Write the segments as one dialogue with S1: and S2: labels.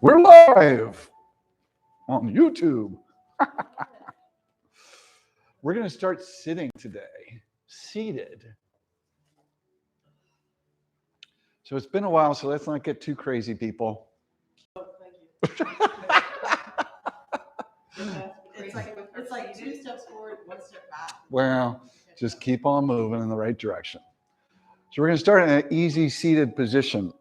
S1: We're live on YouTube. We're going to start sitting today, seated. So it's been a while, so let's not get too crazy, people.
S2: Oh, thank you. It's like 2 steps forward, 1 step back.
S1: Well, just keep on moving in the right direction. So we're going to start in an easy seated position.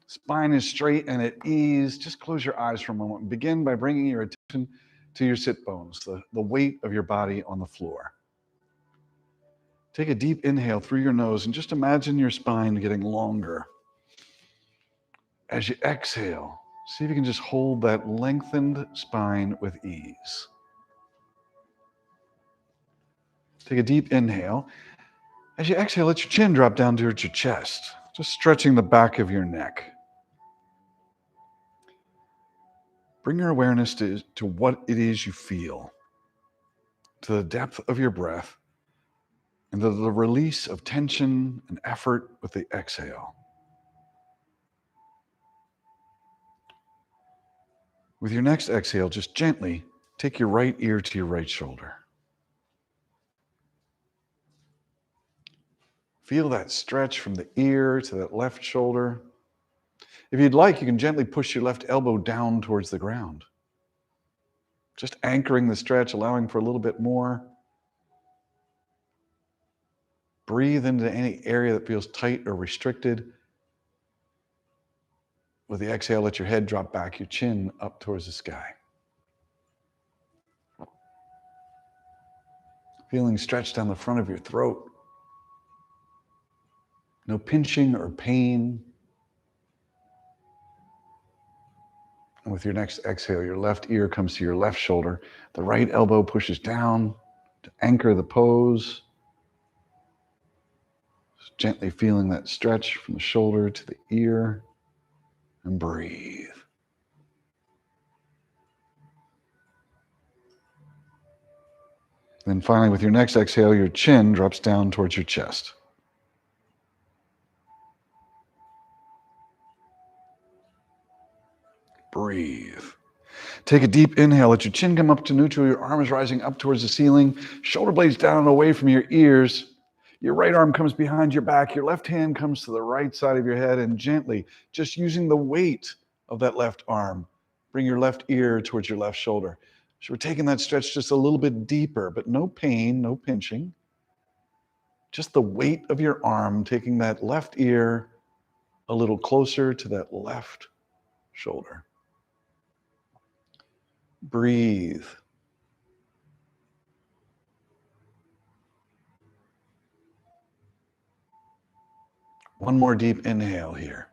S1: Spine is straight and at ease. Just close your eyes for a moment. Begin by bringing your attention to your sit bones, the weight of your body on the floor. Take a deep inhale through your nose and just imagine your spine getting longer. As you exhale, see if you can just hold that lengthened spine with ease. Take a deep inhale. As you exhale, let your chin drop down towards your chest, just stretching the back of your neck. Bring your awareness to what it is you feel, to the depth of your breath, and to the release of tension and effort with the exhale. With your next exhale, just gently take your right ear to your right shoulder. Feel that stretch from the ear to that left shoulder. If you'd like, you can gently push your left elbow down towards the ground. Just anchoring the stretch, allowing for a little bit more. Breathe into any area that feels tight or restricted. With the exhale, let your head drop back, your chin up towards the sky. Feeling stretch down the front of your throat. No pinching or pain. And with your next exhale, your left ear comes to your left shoulder. The right elbow pushes down to anchor the pose. Just gently feeling that stretch from the shoulder to the ear. And breathe. Then finally, with your next exhale, your chin drops down towards your chest. Breathe. Take a deep inhale. Let your chin come up to neutral. Your arm is rising up towards the ceiling. Shoulder blades down and away from your ears. Your right arm comes behind your back. Your left hand comes to the right side of your head, and gently, just using the weight of that left arm, bring your left ear towards your left shoulder. So we're taking that stretch just a little bit deeper, but no pain, no pinching. Just the weight of your arm, taking that left ear a little closer to that left shoulder. Breathe. One more deep inhale here.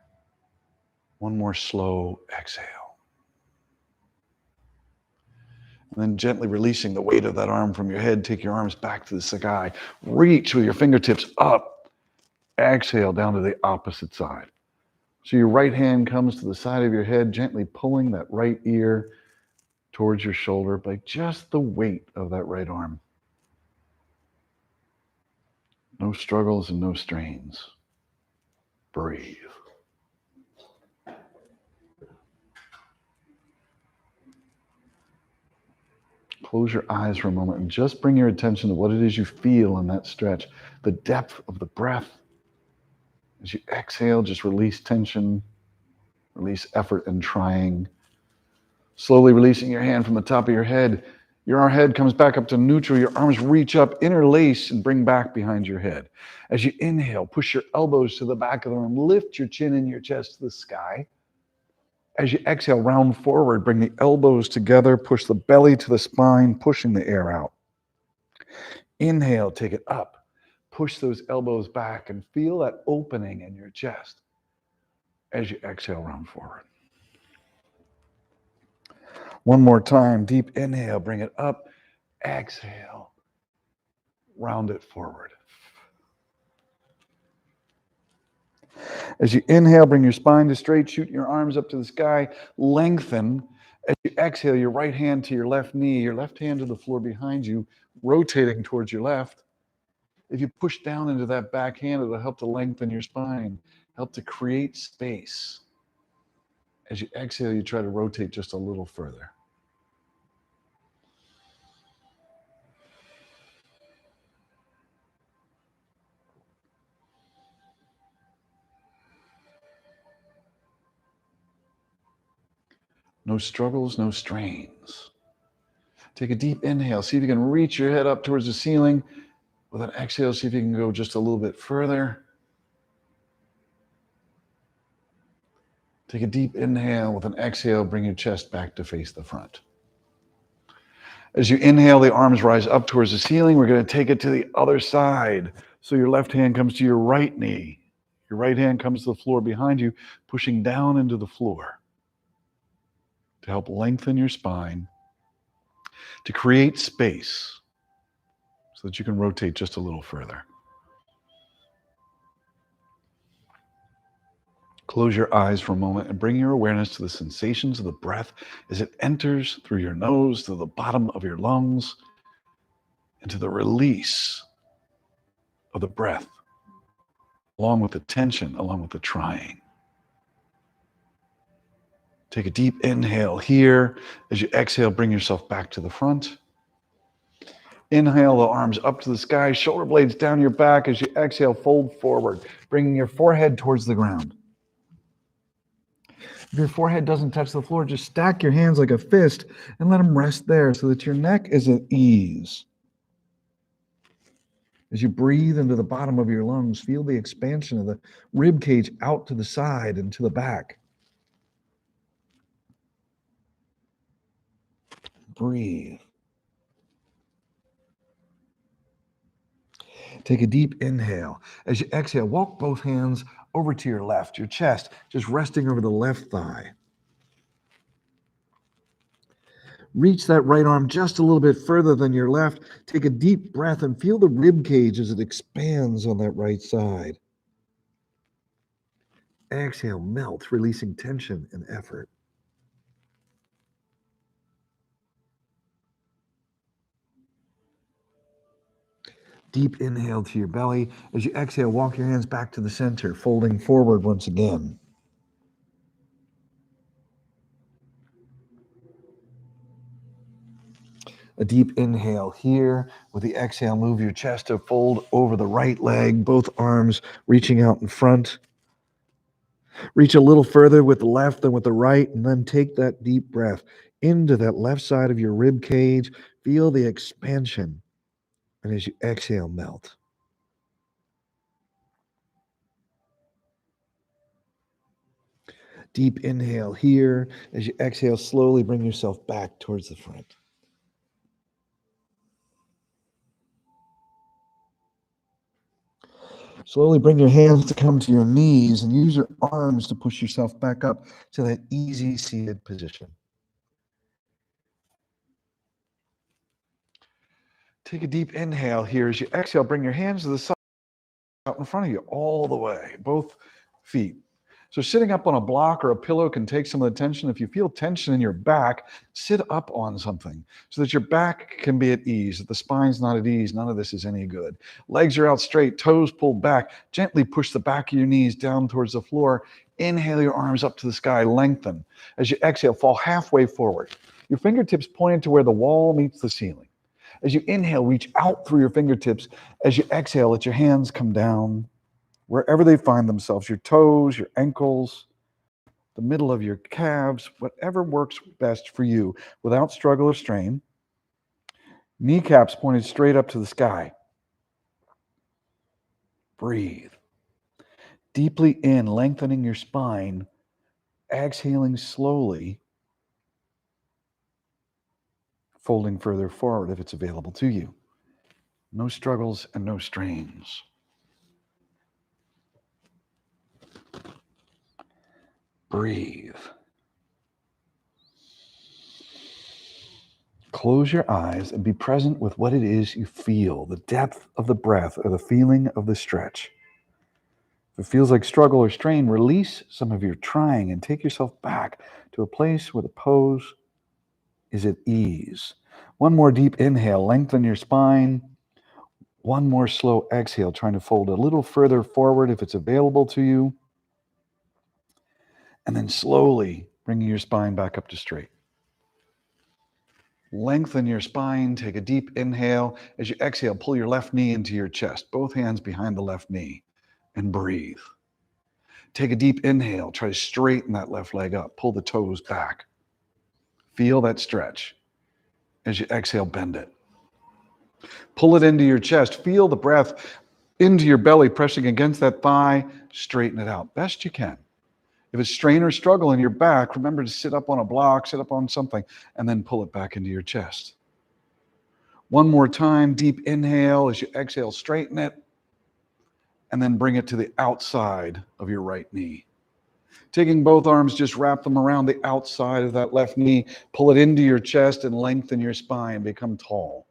S1: One more slow exhale. And then gently releasing the weight of that arm from your head, take your arms back to the sky. Reach with your fingertips up. Exhale down to the opposite side. So your right hand comes to the side of your head, gently pulling that right ear towards your shoulder by just the weight of that right arm. No struggles and no strains. Breathe. Close your eyes for a moment and just bring your attention to what it is you feel in that stretch, the depth of the breath. As you exhale, just release tension, release effort and trying. Slowly releasing your hand from the top of your head. Your head comes back up to neutral. Your arms reach up, interlace, and bring back behind your head. As you inhale, push your elbows to the back of the room. Lift your chin and your chest to the sky. As you exhale, round forward, bring the elbows together, push the belly to the spine, pushing the air out. Inhale, take it up. Push those elbows back and feel that opening in your chest. As you exhale, round forward. One more time, deep inhale, bring it up. Exhale, round it forward. As you inhale, bring your spine to straight, shoot your arms up to the sky, lengthen. As you exhale, your right hand to your left knee, your left hand to the floor behind you, rotating towards your left. If you push down into that back hand, it'll help to lengthen your spine, help to create space. As you exhale, you try to rotate just a little further. No struggles, no strains. Take a deep inhale. See if you can reach your head up towards the ceiling. With an exhale, see if you can go just a little bit further. Take a deep inhale. With an exhale, bring your chest back to face the front. As you inhale, the arms rise up towards the ceiling. We're going to take it to the other side. So your left hand comes to your right knee. Your right hand comes to the floor behind you, pushing down into the floor to help lengthen your spine, to create space so that you can rotate just a little further. Close your eyes for a moment and bring your awareness to the sensations of the breath as it enters through your nose to the bottom of your lungs and to the release of the breath, along with the tension, along with the trying. Take a deep inhale here. As you exhale, bring yourself back to the front. Inhale, the arms up to the sky, shoulder blades down your back. As you exhale, fold forward, bringing your forehead towards the ground. If your forehead doesn't touch the floor, just stack your hands like a fist and let them rest there so that your neck is at ease. As you breathe into the bottom of your lungs, feel the expansion of the rib cage out to the side and to the back. Breathe. Take a deep inhale. As you exhale, walk both hands over to your left, your chest, just resting over the left thigh. Reach that right arm just a little bit further than your left. Take a deep breath and feel the rib cage as it expands on that right side. Exhale, melt, releasing tension and effort. Deep inhale to your belly. As you exhale, walk your hands back to the center, folding forward once again. A deep inhale here. With the exhale, move your chest to fold over the right leg, both arms reaching out in front. Reach a little further with the left than with the right, and then take that deep breath into that left side of your rib cage. Feel the expansion. And as you exhale, melt. Deep inhale here. As you exhale, slowly bring yourself back towards the front. Slowly bring your hands to come to your knees and use your arms to push yourself back up to that easy seated position. Take a deep inhale here. As you exhale, bring your hands to the side out in front of you all the way, both feet. So sitting up on a block or a pillow can take some of the tension. If you feel tension in your back, sit up on something so that your back can be at ease. If the spine's not at ease, none of this is any good. Legs are out straight, toes pulled back. Gently push the back of your knees down towards the floor. Inhale your arms up to the sky, lengthen. As you exhale, fall halfway forward. Your fingertips pointed to where the wall meets the ceiling. As you inhale, reach out through your fingertips. As you exhale, let your hands come down wherever they find themselves, your toes, your ankles, the middle of your calves, whatever works best for you without struggle or strain. Kneecaps pointed straight up to the sky. Breathe. Deeply in, lengthening your spine, exhaling slowly, folding further forward if it's available to you. No struggles and no strains. Breathe. Close your eyes and be present with what it is you feel, the depth of the breath or the feeling of the stretch. If it feels like struggle or strain, release some of your trying and take yourself back to a place where the pose is at ease. One more deep inhale, lengthen your spine. One more slow exhale, trying to fold a little further forward if it's available to you. And then slowly bringing your spine back up to straight. Lengthen your spine, take a deep inhale. As you exhale, pull your left knee into your chest, both hands behind the left knee, and breathe. Take a deep inhale, try to straighten that left leg up, pull the toes back. Feel that stretch. As you exhale, bend it. Pull it into your chest, feel the breath into your belly, pressing against that thigh, straighten it out, best you can. If it's strain or struggle in your back, remember to sit up on a block, sit up on something, and then pull it back into your chest. One more time, deep inhale. As you exhale, straighten it, and then bring it to the outside of your right knee. Taking both arms, just wrap them around the outside of that left knee, pull it into your chest, and lengthen your spine, become tall.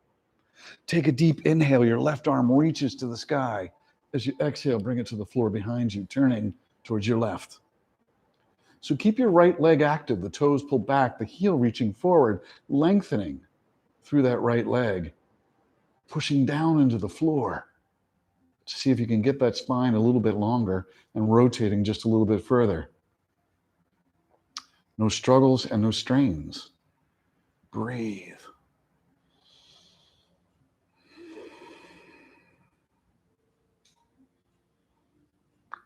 S1: Take a deep inhale. Your left arm reaches to the sky. As you exhale, bring it to the floor behind you, turning towards your left. So keep your right leg active, the toes pulled back, the heel reaching forward, lengthening through that right leg, pushing down into the floor to see if you can get that spine a little bit longer and rotating just a little bit further. No struggles and no strains. Breathe.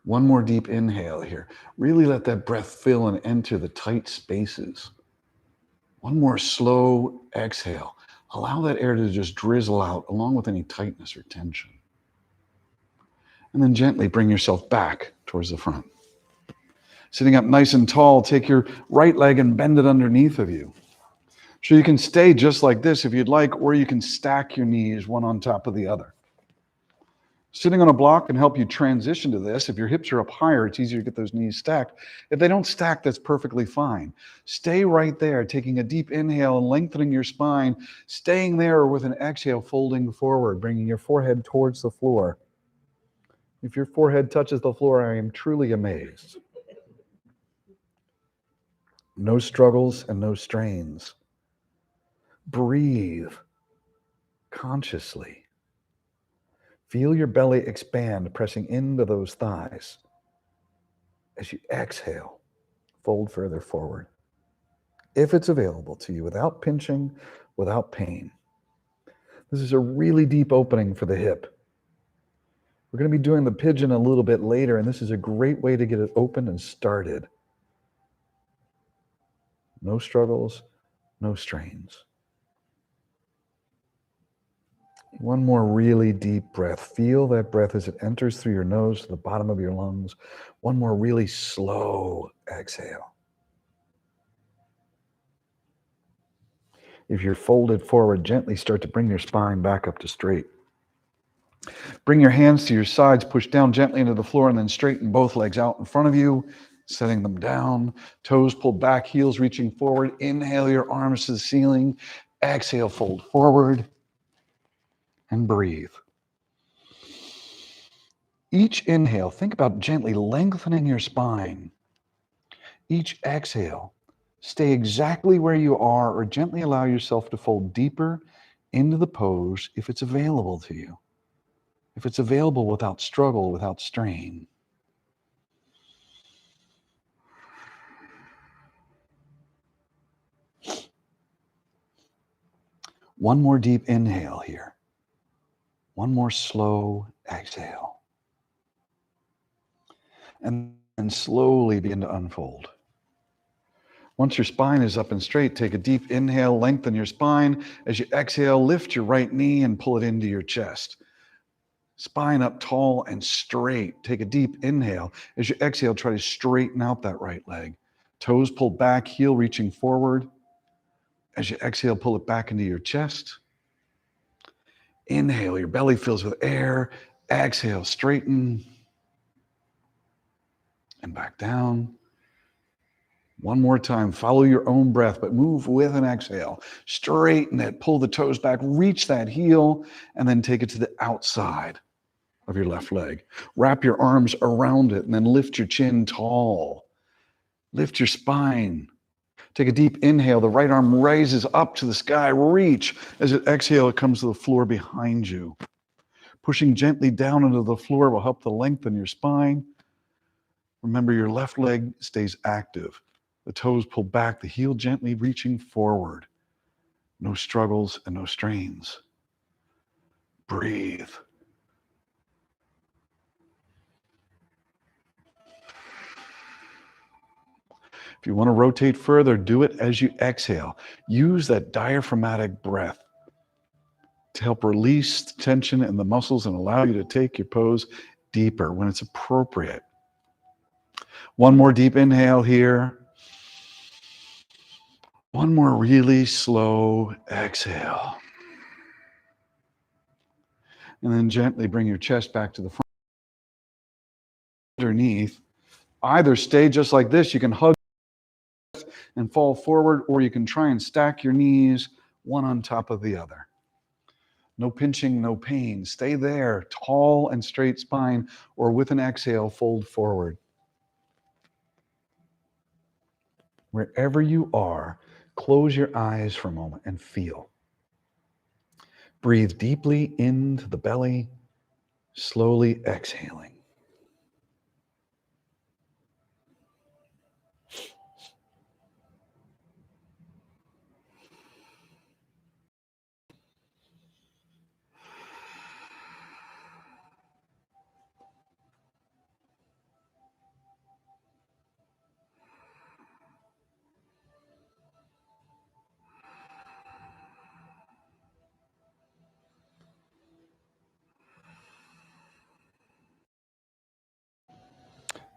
S1: One more deep inhale here. Really let that breath fill and enter the tight spaces. One more slow exhale. Allow that air to just drizzle out along with any tightness or tension. And then gently bring yourself back towards the front. Sitting up nice and tall, take your right leg and bend it underneath of you. So you can stay just like this if you'd like, or you can stack your knees one on top of the other. Sitting on a block can help you transition to this. If your hips are up higher, it's easier to get those knees stacked. If they don't stack, that's perfectly fine. Stay right there, taking a deep inhale and lengthening your spine, staying there with an exhale, folding forward, bringing your forehead towards the floor. If your forehead touches the floor, I am truly amazed. No struggles and no strains. Breathe consciously. Feel your belly expand, pressing into those thighs. As you exhale, fold further forward. If it's available to you, without pinching, without pain. This is a really deep opening for the hip. We're going to be doing the pigeon a little bit later, and this is a great way to get it open and started. No struggles, no strains. One more really deep breath. Feel that breath as it enters through your nose to the bottom of your lungs. One more really slow exhale. If you're folded forward, gently start to bring your spine back up to straight. Bring your hands to your sides, push down gently into the floor, and then straighten both legs out in front of you, setting them down. Toes pulled back, heels reaching forward. Inhale your arms to the ceiling. Exhale, fold forward. And breathe. Each inhale, think about gently lengthening your spine. Each exhale, stay exactly where you are or gently allow yourself to fold deeper into the pose if it's available to you. If it's available without struggle, without strain. One more deep inhale here. One more slow exhale. And then slowly begin to unfold. Once your spine is up and straight, take a deep inhale, lengthen your spine. As you exhale, lift your right knee and pull it into your chest. Spine up tall and straight. Take a deep inhale. As you exhale, try to straighten out that right leg. Toes pulled back, heel reaching forward. As you exhale, pull it back into your chest. Inhale, your belly fills with air. Exhale, straighten. And back down. One more time, follow your own breath, but move with an exhale. Straighten it, pull the toes back, reach that heel, and then take it to the outside of your left leg. Wrap your arms around it, and then lift your chin tall. Lift your spine. Take a deep inhale. The right arm raises up to the sky. Reach. As it exhale, it comes to the floor behind you. Pushing gently down into the floor will help to lengthen your spine. Remember, your left leg stays active. The toes pull back, the heel gently reaching forward. No struggles and no strains. Breathe. If you want to rotate further, do it as you exhale. Use that diaphragmatic breath to help release tension in the muscles and allow you to take your pose deeper when it's appropriate. One more deep inhale here. One more really slow exhale. And then gently bring your chest back to the front. Underneath, either stay just like this, you can hug and fall forward, or you can try and stack your knees one on top of the other. No pinching, no pain. Stay there, tall and straight spine, or with an exhale, fold forward. Wherever you are, close your eyes for a moment and feel. Breathe deeply into the belly, slowly exhaling.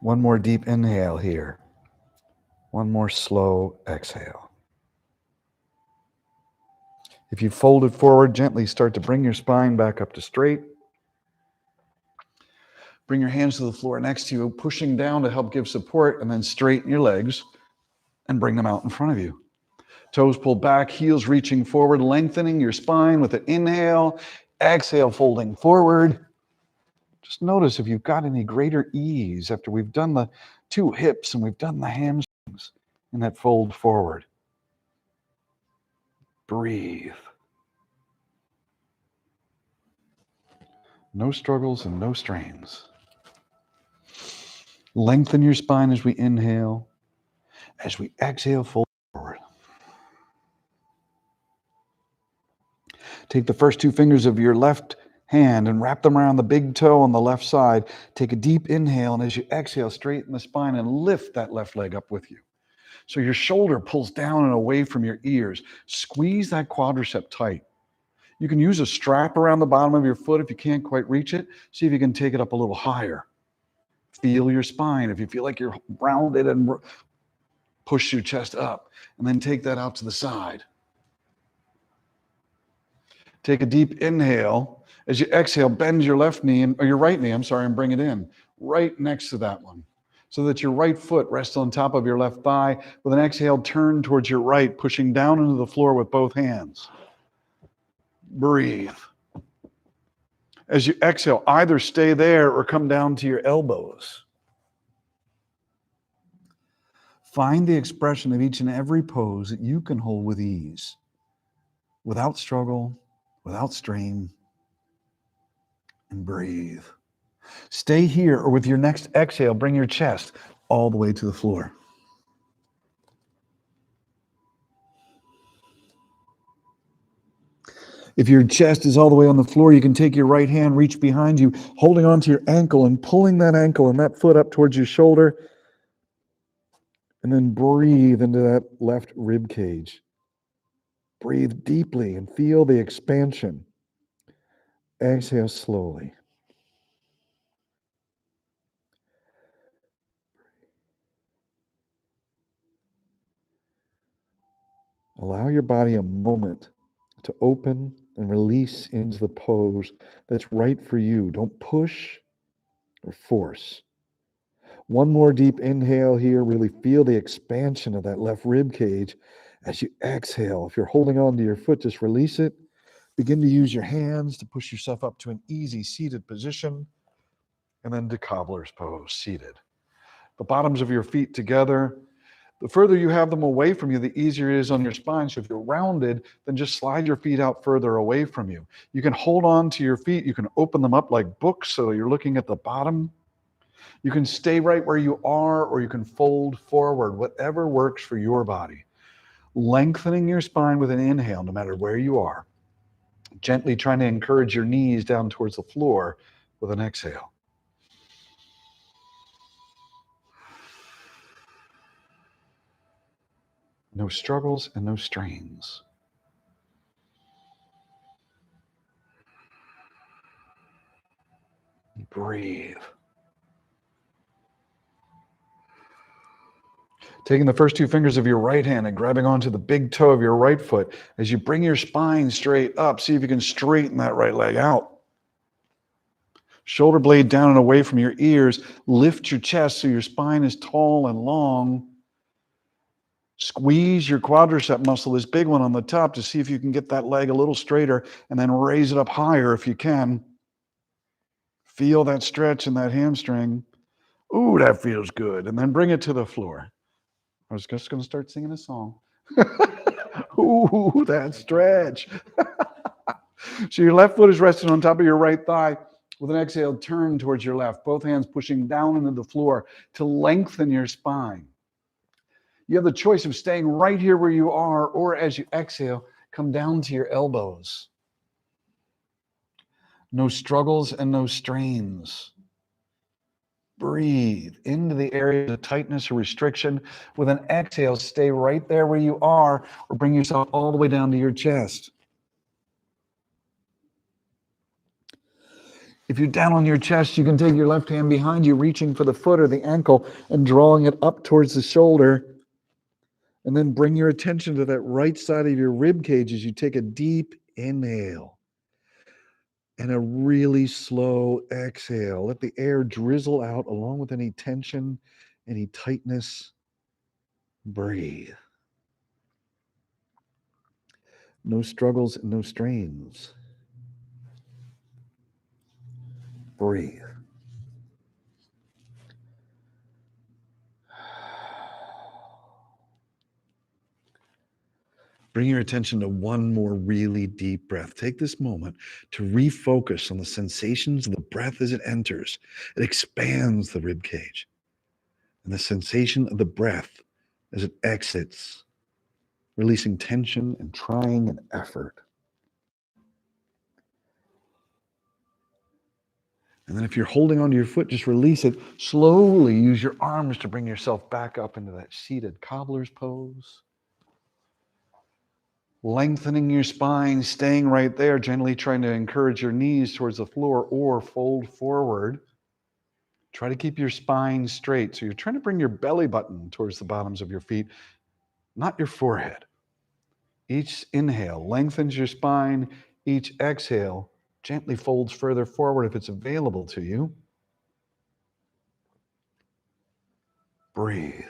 S1: One more deep inhale here. One more slow exhale. If you folded forward, gently start to bring your spine back up to straight. Bring your hands to the floor next to you, pushing down to help give support, and then straighten your legs and bring them out in front of you. Toes pulled back, heels reaching forward, lengthening your spine with an inhale. Exhale, folding forward. Just notice if you've got any greater ease after we've done the two hips and we've done the hamstrings in that fold forward. Breathe. No struggles and no strains. Lengthen your spine as we inhale. As we exhale, fold forward. Take the first two fingers of your left hand and wrap them around the big toe on the left side. Take a deep inhale, and as you exhale, straighten the spine and lift that left leg up with you. So your shoulder pulls down and away from your ears. Squeeze that quadricep tight. You can use a strap around the bottom of your foot if you can't quite reach it. See if you can take it up a little higher. Feel your spine. If you feel like you're rounded, and push your chest up, and then take that out to the side. Take a deep inhale. As you exhale, bend your left knee, or your right knee, and bring it in right next to that one, so that your right foot rests on top of your left thigh. With an exhale, turn towards your right, pushing down into the floor with both hands. Breathe. As you exhale, either stay there or come down to your elbows. Find the expression of each and every pose that you can hold with ease, without struggle, without strain, and breathe. Stay here, or with your next exhale, bring your chest all the way to the floor. If your chest is all the way on the floor, you can take your right hand, reach behind you, holding onto your ankle and pulling that ankle and that foot up towards your shoulder. And then breathe into that left rib cage. Breathe deeply and feel the expansion. Exhale slowly. Allow your body a moment to open and release into the pose that's right for you. Don't push or force. One more deep inhale here. Really feel the expansion of that left rib cage as you exhale. If you're holding on to your foot, just release it. Begin to use your hands to push yourself up to an easy seated position, and then to cobbler's pose, seated. The bottoms of your feet together. The further you have them away from you, the easier it is on your spine. So if you're rounded, then just slide your feet out further away from you. You can hold on to your feet. You can open them up like books so you're looking at the bottom. You can stay right where you are, or you can fold forward, whatever works for your body. Lengthening your spine with an inhale, no matter where you are. Gently trying to encourage your knees down towards the floor with an exhale. No struggles and no strains. Breathe. Taking the first two fingers of your right hand and grabbing onto the big toe of your right foot. As you bring your spine straight up, see if you can straighten that right leg out. Shoulder blade down and away from your ears. Lift your chest so your spine is tall and long. Squeeze your quadricep muscle, this big one on the top, to see if you can get that leg a little straighter, and then raise it up higher if you can. Feel that stretch in that hamstring. Ooh, that feels good. And then bring it to the floor. I was just going to start singing a song. Ooh, that stretch. So your left foot is resting on top of your right thigh. With an exhale, turn towards your left, both hands pushing down into the floor to lengthen your spine. You have the choice of staying right here where you are, or as you exhale, come down to your elbows. No struggles and no strains. Breathe into the area of tightness or restriction. With an exhale, stay right there where you are, or bring yourself all the way down to your chest. If you're down on your chest, you can take your left hand behind you, reaching for the foot or the ankle and drawing it up towards the shoulder. And then bring your attention to that right side of your rib cage as you take a deep inhale and a really slow exhale. Let the air drizzle out along with any tension, any tightness. Breathe. No struggles, no strains. Breathe. Bring your attention to one more really deep breath. Take this moment to refocus on the sensations of the breath as it enters. It expands the rib cage. And the sensation of the breath as it exits, releasing tension and trying and effort. And then if you're holding onto your foot, just release it. Slowly use your arms to bring yourself back up into that seated cobbler's pose. Lengthening your spine, staying right there, gently trying to encourage your knees towards the floor or fold forward. Try to keep your spine straight. So you're trying to bring your belly button towards the bottoms of your feet, not your forehead. Each inhale lengthens your spine. Each exhale gently folds further forward if it's available to you. Breathe.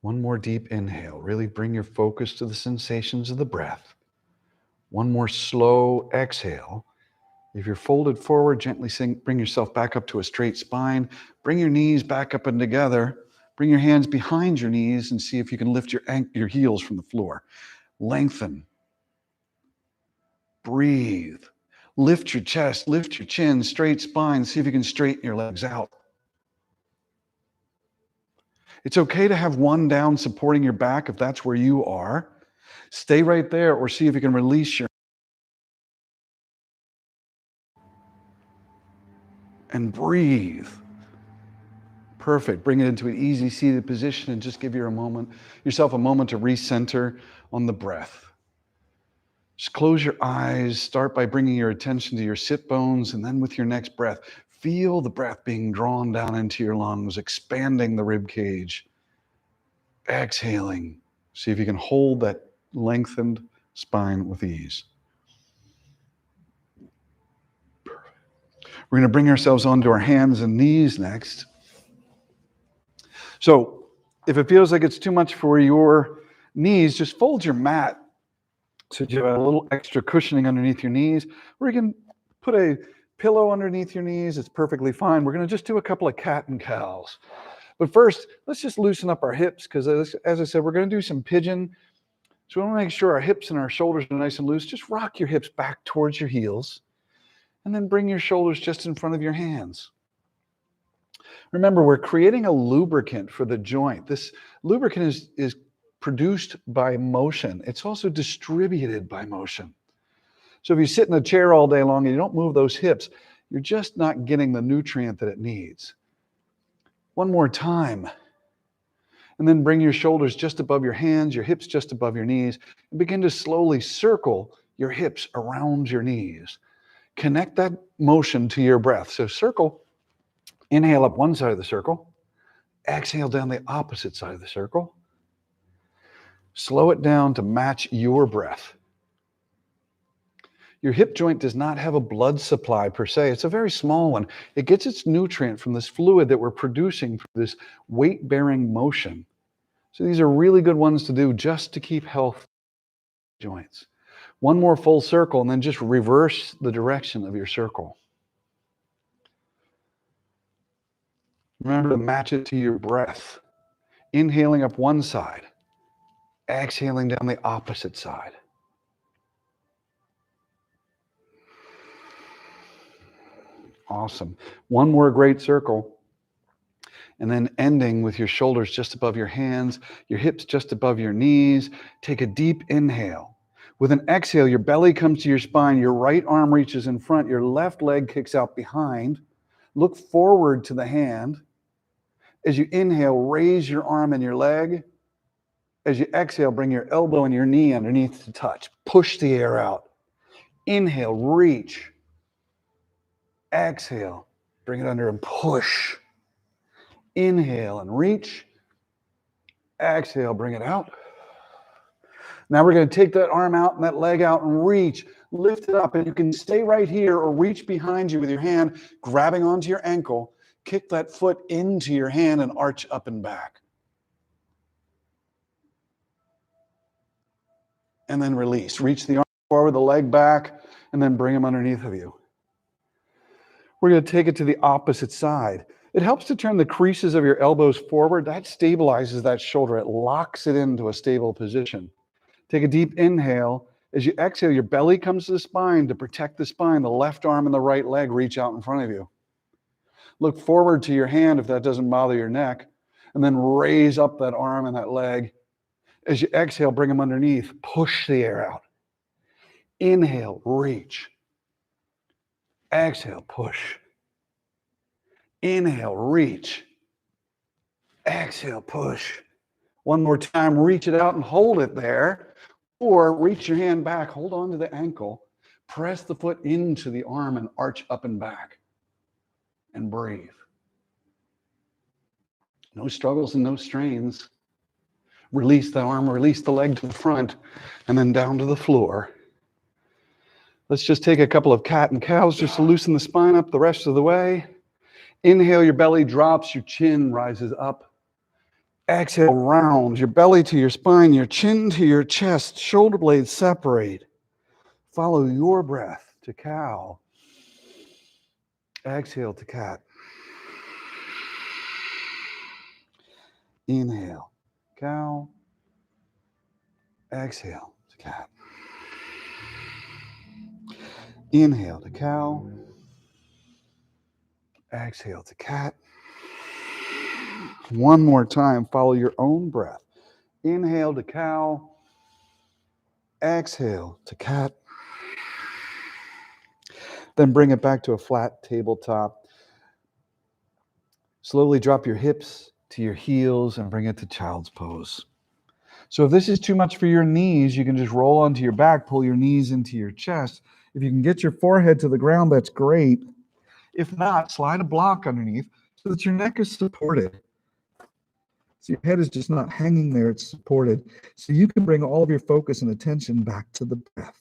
S1: One more deep inhale. Really bring your focus to the sensations of the breath. One more slow exhale. If you're folded forward, gently bring yourself back up to a straight spine. Bring your knees back up and together. Bring your hands behind your knees and see if you can lift your heels from the floor. Lengthen. Breathe. Lift your chest, lift your chin, straight spine. See if you can straighten your legs out. It's okay to have one down supporting your back if that's where you are. Stay right there or see if you can release your and breathe. Perfect. Bring it into an easy seated position and just give yourself a moment to recenter on the breath. Just close your eyes. Start by bringing your attention to your sit bones, and then with your next breath, feel the breath being drawn down into your lungs, expanding the rib cage. Exhaling. See if you can hold that lengthened spine with ease. Perfect. We're going to bring ourselves onto our hands and knees next. So if it feels like it's too much for your knees, just fold your mat so you have a little extra cushioning underneath your knees, or you can put a pillow underneath your knees. It's perfectly fine. We're going to just do a couple of cat and cows. But first, let's just loosen up our hips because as I said, we're going to do some pigeon. So we want to make sure our hips and our shoulders are nice and loose. Just rock your hips back towards your heels and then bring your shoulders just in front of your hands. Remember, we're creating a lubricant for the joint. This lubricant is produced by motion. It's also distributed by motion. So if you sit in a chair all day long and you don't move those hips, you're just not getting the nutrient that it needs. One more time. And then bring your shoulders just above your hands, your hips just above your knees, and begin to slowly circle your hips around your knees. Connect that motion to your breath. So circle, inhale up one side of the circle, exhale down the opposite side of the circle. Slow it down to match your breath. Your hip joint does not have a blood supply per se. It's a very small one. It gets its nutrient from this fluid that we're producing from this weight-bearing motion. So these are really good ones to do just to keep health joints. One more full circle and then just reverse the direction of your circle. Remember to match it to your breath. Inhaling up one side, exhaling down the opposite side. Awesome. One more great circle. And then ending with your shoulders just above your hands, your hips just above your knees. Take a deep inhale. With an exhale, your belly comes to your spine, your right arm reaches in front, your left leg kicks out behind. Look forward to the hand. As you inhale, raise your arm and your leg. As you exhale, bring your elbow and your knee underneath to touch. Push the air out. Inhale, reach. Exhale, bring it under and push. Inhale and reach. Exhale, bring it out. Now we're going to take that arm out and that leg out and reach. Lift it up, and you can stay right here or reach behind you with your hand, grabbing onto your ankle. Kick that foot into your hand and arch up and back. And then release. Reach the arm forward, the leg back, and then bring them underneath of you. We're going to take it to the opposite side. It helps to turn the creases of your elbows forward. That stabilizes that shoulder. It locks it into a stable position. Take a deep inhale. As you exhale, your belly comes to the spine. To protect the spine, the left arm and the right leg reach out in front of you. Look forward to your hand if that doesn't bother your neck, and then raise up that arm and that leg. As you exhale, bring them underneath. Push the air out. Inhale, reach. Exhale, push. Inhale, reach. Exhale, push. One more time, reach it out and hold it there. Or reach your hand back, hold on to the ankle, press the foot into the arm and arch up and back. And breathe. No struggles and no strains. Release the arm, release the leg to the front, and then down to the floor. Let's just take a couple of cat and cows just to loosen the spine up the rest of the way. Inhale, your belly drops, your chin rises up. Exhale, round your belly to your spine, your chin to your chest, shoulder blades separate. Follow your breath to cow. Exhale to cat. Inhale, cow. Exhale to cat. Inhale to cow. Exhale to cat. One more time, follow your own breath. Inhale to cow. Exhale to cat. Then bring it back to a flat tabletop. Slowly drop your hips to your heels and bring it to child's pose. So if this is too much for your knees, you can just roll onto your back, pull your knees into your chest. If you can get your forehead to the ground, that's great. If not, slide a block underneath so that your neck is supported. So your head is just not hanging there, it's supported. So you can bring all of your focus and attention back to the breath.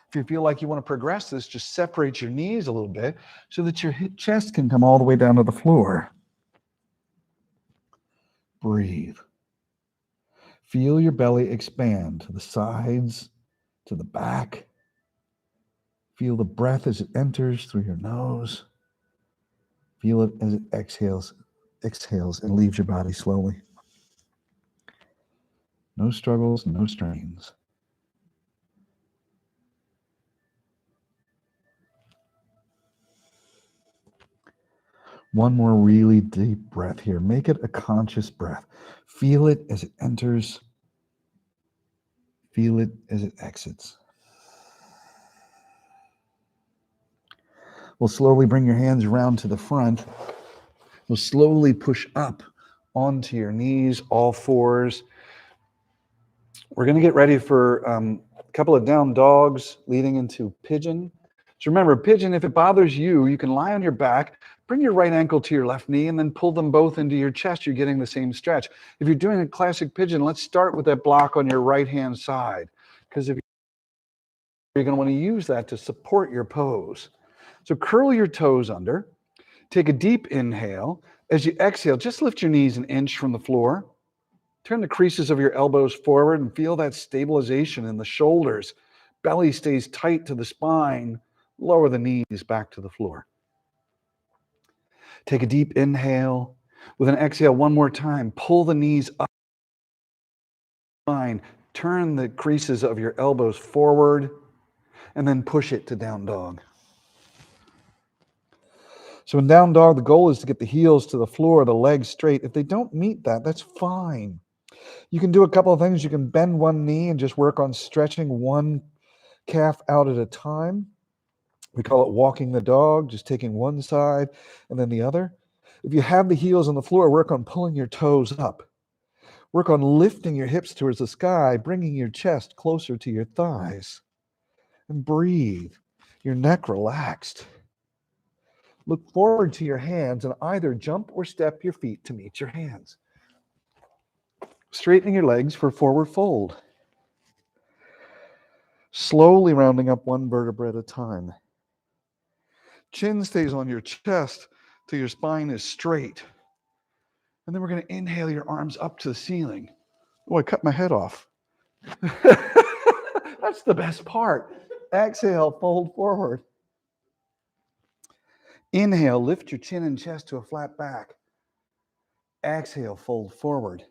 S1: If you feel like you want to progress this, just separate your knees a little bit so that your chest can come all the way down to the floor. Breathe. Feel your belly expand to the sides, to the back. Feel the breath as it enters through your nose. Feel it as it exhales exhales and leaves your body slowly. No struggles, no strains. One more really deep breath here. Make it a conscious breath. Feel it as it enters. Feel it as it exits. We'll slowly bring your hands around to the front. We'll slowly push up onto your knees, all fours. We're going to get ready for a couple of down dogs leading into pigeon. So remember, pigeon, if it bothers you, you can lie on your back, bring your right ankle to your left knee, and then pull them both into your chest. You're getting the same stretch. If you're doing a classic pigeon, let's start with that block on your right-hand side, because if you're going to want to use that to support your pose. So curl your toes under. Take a deep inhale. As you exhale, just lift your knees an inch from the floor. Turn the creases of your elbows forward and feel that stabilization in the shoulders. Belly stays tight to the spine. Lower the knees back to the floor. Take a deep inhale. With an exhale, one more time. Pull the knees up. Turn the creases of your elbows forward and then push it to down dog. So in down dog, the goal is to get the heels to the floor, the legs straight. If they don't meet that, that's fine. You can do a couple of things. You can bend one knee and just work on stretching one calf out at a time. We call it walking the dog, just taking one side and then the other. If you have the heels on the floor, work on pulling your toes up. Work on lifting your hips towards the sky, bringing your chest closer to your thighs. And breathe, your neck relaxed. Look forward to your hands and either jump or step your feet to meet your hands. Straightening your legs for forward fold. Slowly rounding up one vertebra at a time. Chin stays on your chest till your spine is straight. And then we're going to inhale your arms up to the ceiling. Oh, I cut my head off. That's the best part. Exhale, fold forward. Inhale, lift your chin and chest to a flat back. Exhale, fold forward.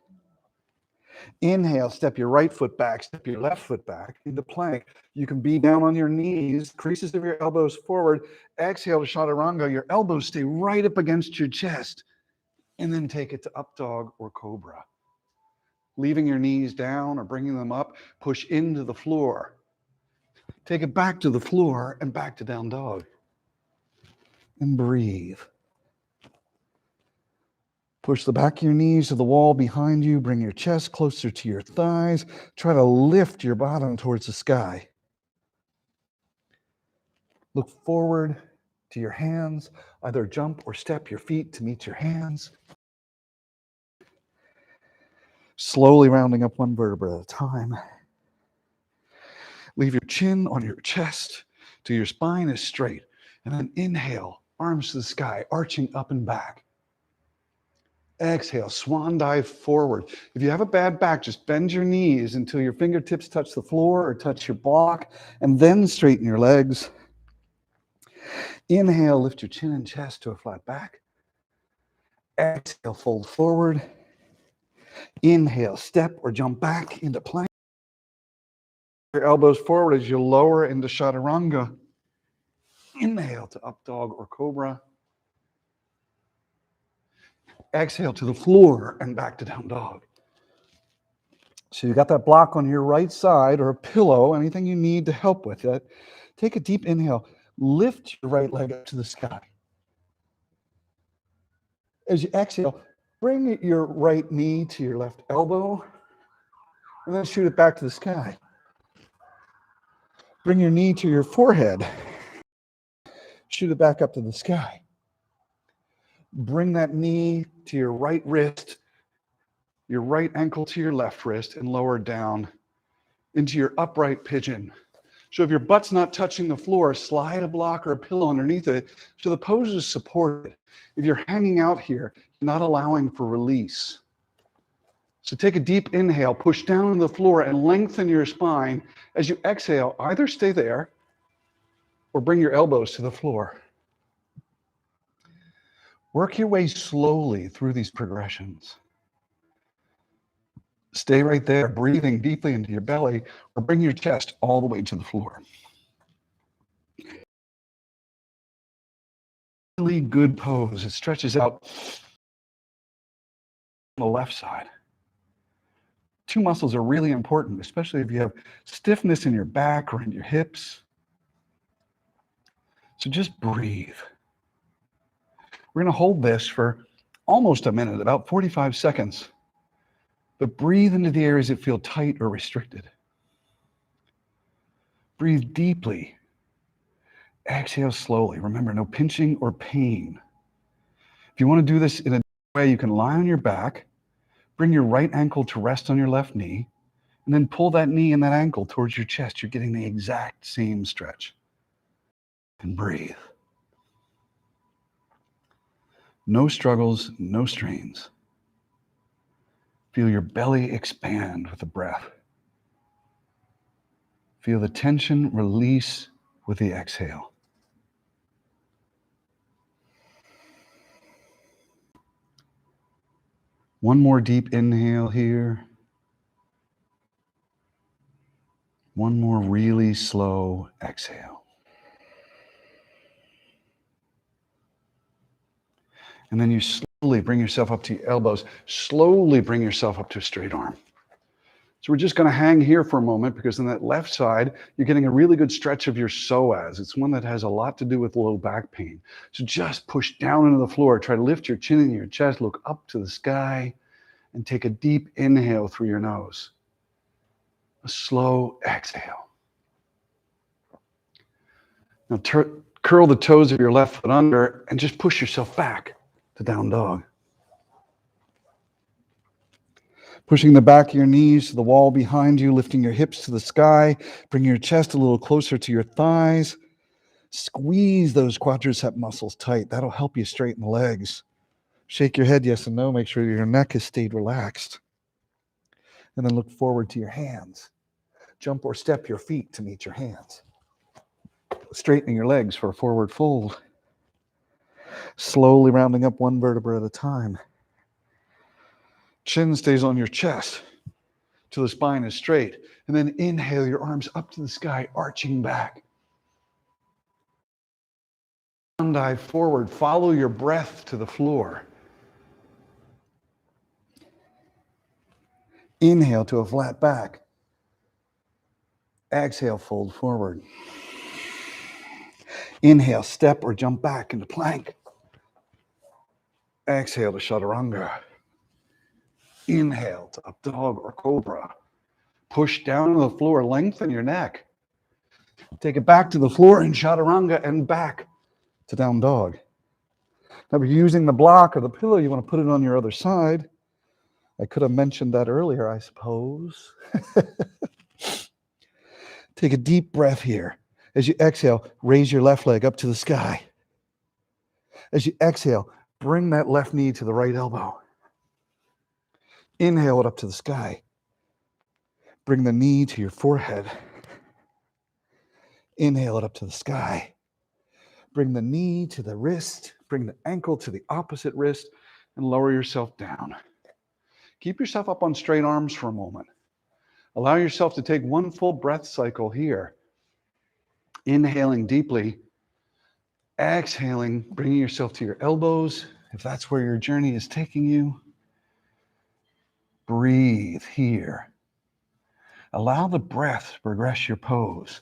S1: Inhale, step your right foot back, step your left foot back into plank. You can be down on your knees, creases of your elbows forward. Exhale to chaturanga. Your elbows stay right up against your chest. And then take it to up dog or cobra. Leaving your knees down or bringing them up, push into the floor. Take it back to the floor and back to down dog. And breathe. Push the back of your knees to the wall behind you. Bring your chest closer to your thighs. Try to lift your bottom towards the sky. Look forward to your hands. Either jump or step your feet to meet your hands. Slowly rounding up one vertebra at a time. Leave your chin on your chest till your spine is straight. And then inhale, arms to the sky, arching up and back. Exhale, swan dive forward. If you have a bad back, just bend your knees until your fingertips touch the floor or touch your block, and then straighten your legs. Inhale, lift your chin and chest to a flat back. Exhale, fold forward. Inhale, step or jump back into plank. Your elbows forward as you lower into chaturanga. Inhale to up dog or cobra. Exhale to the floor and back to down dog. So you got that block on your right side or a pillow, anything you need to help with it. Take a deep inhale. Lift your right leg up to the sky. As you exhale, bring your right knee to your left elbow and then shoot it back to the sky. Bring your knee to your forehead. Shoot it back up to the sky. Bring that knee to your right wrist, your right ankle to your left wrist, and lower down into your upright pigeon. So if your butt's not touching the floor, slide a block or a pillow underneath it so the pose is supported. If you're hanging out here, you're not allowing for release. So take a deep inhale, push down on the floor and lengthen your spine. As you exhale, either stay there or bring your elbows to the floor. Work your way slowly through these progressions. Stay right there, breathing deeply into your belly, or bring your chest all the way to the floor. Really good pose. It stretches out on the left side. Two muscles are really important, especially if you have stiffness in your back or in your hips. So just breathe. We're going to hold this for almost a minute, about 45 seconds. But breathe into the areas that feel tight or restricted. Breathe deeply. Exhale slowly. Remember, no pinching or pain. If you want to do this in a way, you can lie on your back, bring your right ankle to rest on your left knee, and then pull that knee and that ankle towards your chest. You're getting the exact same stretch. And breathe. No struggles, no strains. Feel your belly expand with the breath. Feel the tension release with the exhale. One more deep inhale here. One more really slow exhale. And then you slowly bring yourself up to your elbows. Slowly bring yourself up to a straight arm. So we're just going to hang here for a moment because on that left side, you're getting a really good stretch of your psoas. It's one that has a lot to do with low back pain. So just push down into the floor. Try to lift your chin into your chest. Look up to the sky and take a deep inhale through your nose. A slow exhale. Now curl the toes of your left foot under and just push yourself back to down dog. Pushing the back of your knees to the wall behind you, lifting your hips to the sky, bring your chest a little closer to your thighs. Squeeze those quadricep muscles tight. That'll help you straighten the legs. Shake your head yes and no. Make sure your neck has stayed relaxed. And then look forward to your hands. Jump or step your feet to meet your hands. Straightening your legs for a forward fold. Slowly rounding up one vertebra at a time. Chin stays on your chest till the spine is straight. And then inhale your arms up to the sky, arching back. Dive forward. Follow your breath to the floor. Inhale to a flat back. Exhale, fold forward. Inhale, step or jump back into plank. Exhale to chaturanga. Inhale to up dog or cobra. Push down to the floor, lengthen your neck. Take it back to the floor in chaturanga and back to down dog. Now, if you're using the block or the pillow, you want to put it on your other side. I could have mentioned that earlier, I suppose. Take a deep breath here. As you exhale, raise your left leg up to the sky. As you exhale, bring that left knee to the right elbow. Inhale it up to the sky. Bring the knee to your forehead. Inhale it up to the sky. Bring the knee to the wrist. Bring the ankle to the opposite wrist and lower yourself down. Keep yourself up on straight arms for a moment. Allow yourself to take one full breath cycle here. Inhaling deeply. Exhaling, bringing yourself to your elbows, if that's where your journey is taking you. Breathe here. Allow the breath to progress your pose.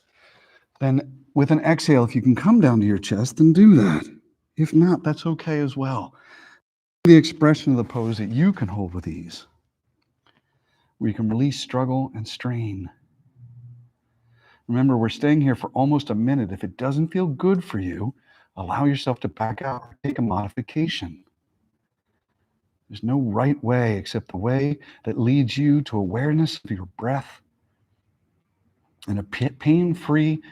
S1: Then with an exhale, if you can come down to your chest, then do that. If not, that's okay as well. The expression of the pose that you can hold with ease, where you can release struggle and strain. Remember, we're staying here for almost a minute. If it doesn't feel good for you, allow yourself to back out or take a modification. There's no right way except the way that leads you to awareness of your breath and a pain-free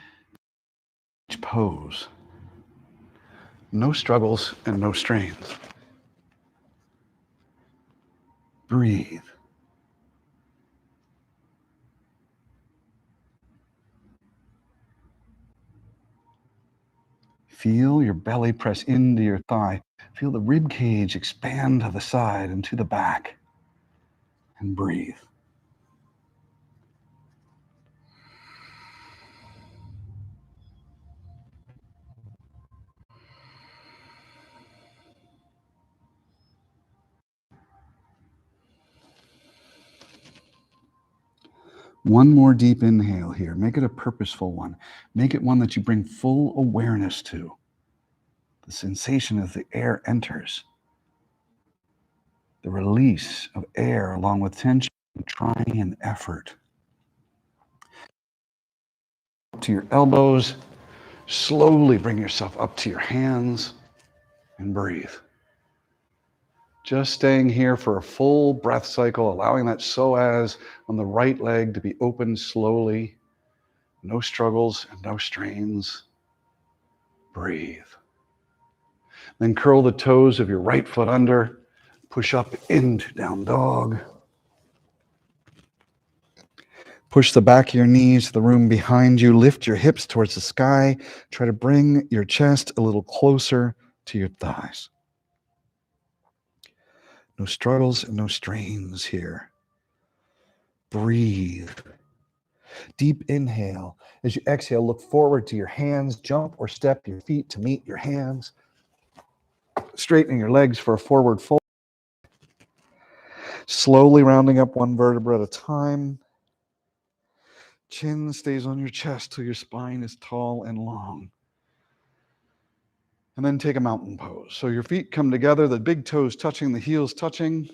S1: pose. No struggles and no strains. Breathe. Feel your belly press into your thigh. Feel the rib cage expand to the side and to the back. And breathe. One more deep inhale here. Make it a purposeful one. Make it one that you bring full awareness to. The sensation as the air enters. The release of air along with tension, trying, and effort. To your elbows. Slowly bring yourself up to your hands and breathe. Just staying here for a full breath cycle, allowing that psoas on the right leg to be opened slowly. No struggles and no strains. Breathe. Then curl the toes of your right foot under. Push up into down dog. Push the back of your knees to the room behind you. Lift your hips towards the sky. Try to bring your chest a little closer to your thighs. No struggles and no strains here. Breathe. Deep inhale. As you exhale, look forward to your hands. Jump or step your feet to meet your hands. Straightening your legs for a forward fold. Slowly rounding up one vertebra at a time. Chin stays on your chest till your spine is tall and long. And then take a mountain pose. So your feet come together, the big toes touching, the heels touching.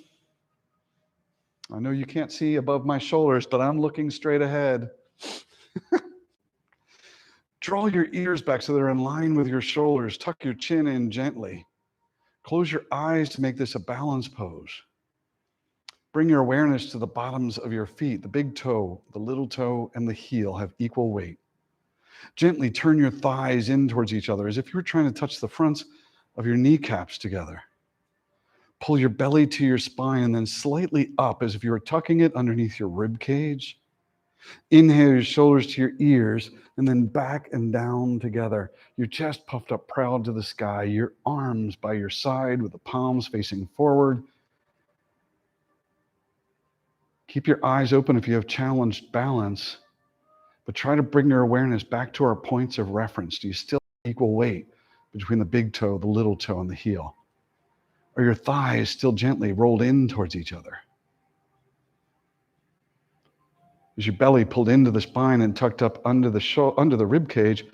S1: I know you can't see above my shoulders, but I'm looking straight ahead. Draw your ears back so they're in line with your shoulders. Tuck your chin in gently. Close your eyes to make this a balance pose. Bring your awareness to the bottoms of your feet. The big toe, the little toe, and the heel have equal weight. Gently turn your thighs in towards each other as if you were trying to touch the fronts of your kneecaps together. Pull your belly to your spine and then slightly up as if you were tucking it underneath your rib cage. Inhale your shoulders to your ears and then back and down together. Your chest puffed up proud to the sky. Your arms by your side with the palms facing forward. Keep your eyes open if you have challenged balance, but try to bring your awareness back to our points of reference. Do you still have equal weight between the big toe, the little toe, and the heel? Are your thighs still gently rolled in towards each other? Is your belly pulled into the spine and tucked up under the rib cage?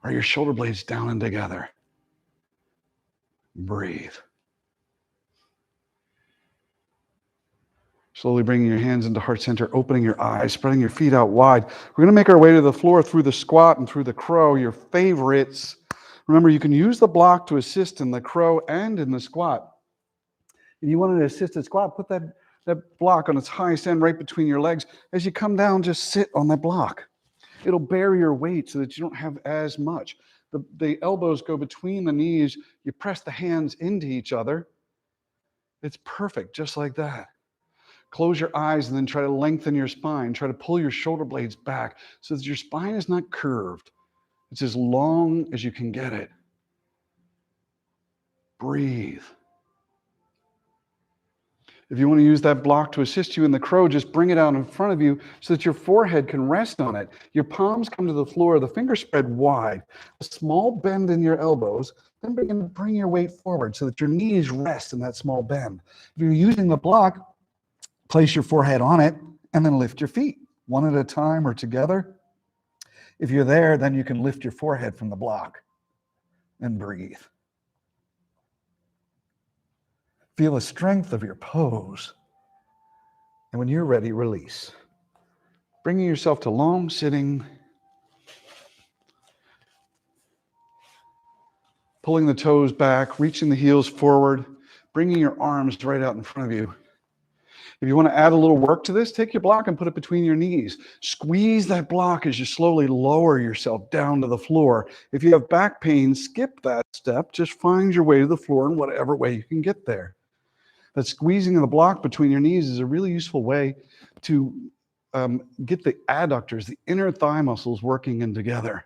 S1: Are your shoulder blades down and together? Breathe. Slowly bringing your hands into heart center, opening your eyes, spreading your feet out wide. We're going to make our way to the floor through the squat and through the crow, your favorites. Remember, you can use the block to assist in the crow and in the squat. If you want an assisted squat, put that block on its highest end right between your legs. As you come down, just sit on that block. It'll bear your weight so that you don't have as much. The elbows go between the knees. You press the hands into each other. It's perfect, just like that. Close your eyes and then try to lengthen your spine. Try to pull your shoulder blades back so that your spine is not curved. It's as long as you can get it. Breathe. If you want to use that block to assist you in the crow, just bring it out in front of you so that your forehead can rest on it. Your palms come to the floor, the fingers spread wide. A small bend in your elbows, then begin to bring your weight forward so that your knees rest in that small bend. If you're using the block, place your forehead on it and then lift your feet, one at a time or together. If you're there, then you can lift your forehead from the block and breathe. Feel the strength of your pose. And when you're ready, release. Bringing yourself to long sitting. Pulling the toes back, reaching the heels forward, bringing your arms right out in front of you. If you want to add a little work to this, take your block and put it between your knees. Squeeze that block as you slowly lower yourself down to the floor. If you have back pain, skip that step. Just find your way to the floor in whatever way you can get there. That squeezing of the block between your knees is a really useful way to get the adductors, the inner thigh muscles working in together.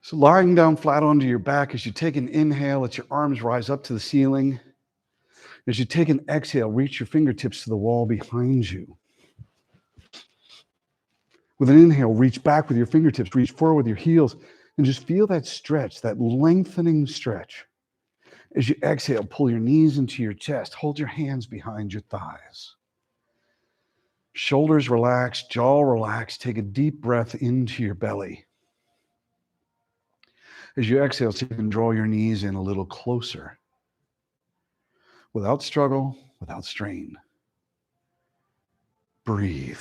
S1: So lying down flat onto your back, as you take an inhale, let your arms rise up to the ceiling. As you take an exhale, reach your fingertips to the wall behind you. With an inhale, reach back with your fingertips, reach forward with your heels, and just feel that stretch, that lengthening stretch. As you exhale, pull your knees into your chest, hold your hands behind your thighs. Shoulders relaxed, jaw relaxed. Take a deep breath into your belly. As you exhale, see if you can draw your knees in a little closer. Without struggle, without strain. Breathe.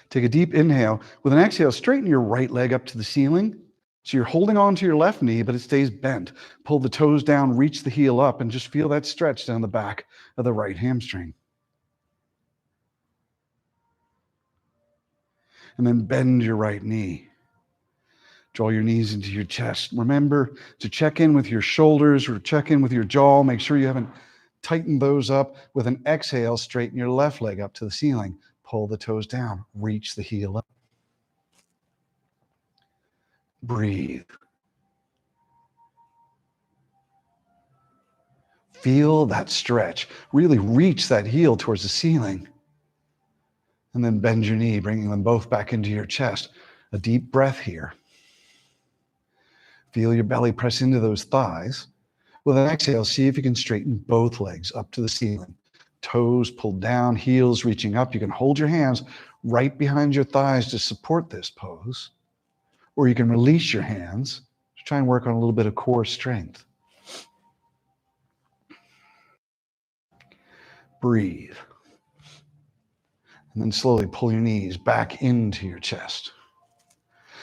S1: Take a deep inhale. With an exhale, straighten your right leg up to the ceiling. So you're holding on to your left knee, but it stays bent. Pull the toes down, reach the heel up, and just feel that stretch down the back of the right hamstring. And then bend your right knee. Draw your knees into your chest. Remember to check in with your shoulders or check in with your jaw. Make sure you haven't tightened those up. With an exhale, straighten your left leg up to the ceiling. Pull the toes down, reach the heel up. Breathe. Feel that stretch. Really reach that heel towards the ceiling. And then bend your knee, bringing them both back into your chest. A deep breath here. Feel your belly press into those thighs. With an exhale, see if you can straighten both legs up to the ceiling. Toes pulled down, heels reaching up. You can hold your hands right behind your thighs to support this pose. Or you can release your hands to try and work on a little bit of core strength. Breathe. And then slowly pull your knees back into your chest.